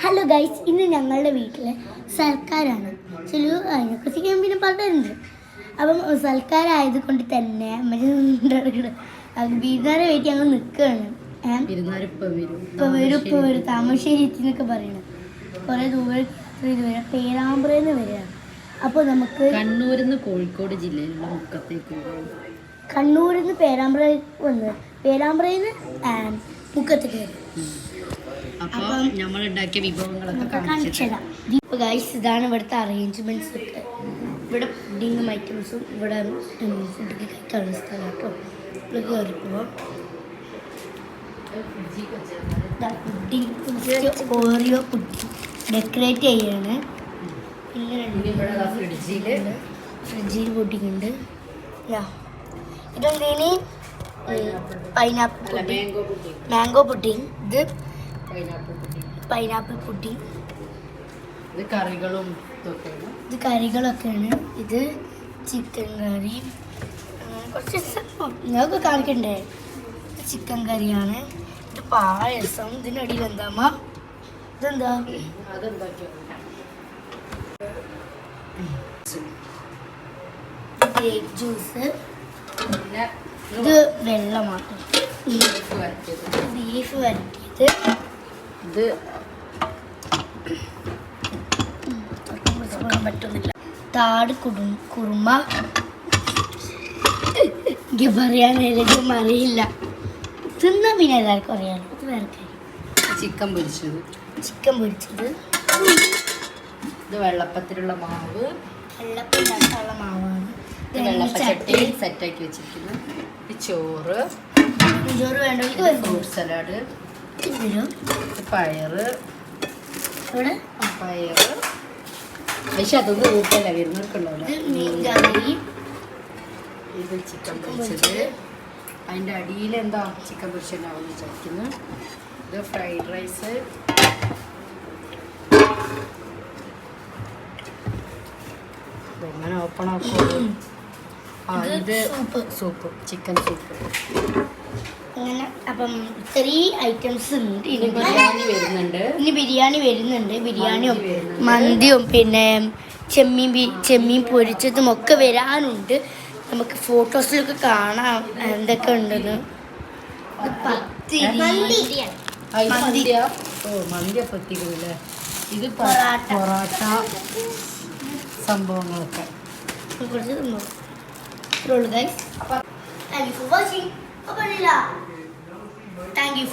Hello guys, ഇന്ന് ഞങ്ങളുടെ വീട്ടിലെ സൽക്കാരാണ്. അതിനെക്കുറിച്ച് ഞാൻ പിന്നെ പറഞ്ഞിട്ടുണ്ട്. അപ്പം സൽക്കാരായത് കൊണ്ട് തന്നെ വീട്ടുകാരെ വീട്ടിൽ ഞങ്ങൾ നിൽക്കുകയാണ്. ഇപ്പോൾ വരും താമരശ്ശേരി എന്നൊക്കെ പറയണം. കുറേ ദൂരം ഇതുവരെ പേരാമ്പ്രയിൽ നിന്ന് വരികയാണ്. അപ്പോൾ നമുക്ക് കണ്ണൂരിൽ നിന്ന് കോഴിക്കോട് ജില്ലയിലുള്ള മുക്കത്തേക്ക് കണ്ണൂരിൽ നിന്ന് പേരാമ്പ്ര വന്ന് പേരാമ്പ്രയിൽ നിന്ന് മുക്കത്തേക്ക് വരും. അപ്പം നമ്മൾ ഉണ്ടാക്കിയ വിഭവങ്ങളൊക്കെ കാണിച്ചുതരാം. ഗൈസ്, ഇതാണ് ഇവിടുത്തെ അറേഞ്ച്മെന്റ്സ് ഒക്കെ. ഇവിടെ പുഡിങ്ങും ഐറ്റംസും ഇവിടെ ഫുഡൊക്കെ കഴിക്കാനുള്ള സ്ഥലം കേട്ടോ. ഇവിടെ കയറിപ്പോൾ പുഡിങ് ഓറിയോ പുഡിങ് ഡെക്കറേറ്റ് ചെയ്യാണ്. പിന്നെ ഫ്രിഡ്ജിൽ പുഡിങ് ഉണ്ട്. ഇതെന്തേനി പൈനാപ്പിൾ പുഡിങ്, മാംഗോ പുഡിങ്, ഇത് പൈനാപ്പിൾ പുഡിങ്, ഇത് കറികളൊക്കെയാണ്. ഇത് ചിക്കൻ കറി, കുറച്ച് നിങ്ങൾക്ക് കാണിക്കണ്ടേ. ഇത് ചിക്കൻ കറിയാണ്. ഇത് പായസം. ഇതിനടിയിൽ എന്താ ഇതെന്താ ഗ്രേപ്പ് ജ്യൂസ്, ഇത് വെള്ളമാണ്, ബീഫ് വരട്ടിയത്, ഇത് പറ്റുന്നില്ല, താട് കുറുമ, എനിക്ക് പറയാനെല്ലാം അറിയില്ല. തിന്നാ പിന്നെ എല്ലാവർക്കും അറിയാലോ. ഇത് വേറെ ചിക്കൻ പൊരിച്ചത്, ഇത് വെള്ളപ്പത്തിലുള്ള മാവ്, വെള്ളപ്പം ഉണ്ടാക്കാനുള്ള മാവാണ്. വെള്ളപ്പച്ചട്ടി സെറ്റാക്കി വെച്ചിരിക്കുന്നു. ഇത് ചോറ് വേണ്ടവർക്ക് ഫ്രൂട്ട് സലാഡ്, പയറ് പക്ഷെ അതൊന്നും കൂട്ടല്ല വരുന്നവർക്കുണ്ടാവില്ല. ഇത് ചിക്കൻ പൊരിച്ചത്, അതിൻ്റെ അടിയിൽ എന്താ ചിക്കൻ പൊരിച്ചതാണെന്ന് വിചാരിക്കുന്നു. ഇത് ഫ്രൈഡ് റൈസ്, ഇതെങ്ങനെ ഓപ്പൺ ആക്കും. ഇത് സൂപ്പ്, ചിക്കൻ സൂപ്പ്. അങ്ങനെ അപ്പം ഇത്രയും ഐറ്റംസ് ഉണ്ട്. ഇനി ബിരിയാണി വരുന്നുണ്ട്. ബിരിയാണിയും മന്തിയും പിന്നെ ചെമ്മീൻ പൊരിച്ചതും ഒക്കെ വരാനുണ്ട്. നമുക്ക് ഫോട്ടോസിലൊക്കെ കാണാം എന്തൊക്കെ ഉണ്ടെന്ന്. മന്തിയപ്പത്തില്ലേ, ഇത് പൊറാട്ട സംഭവങ്ങളൊക്കെ. Tankyu for watching. Thank you.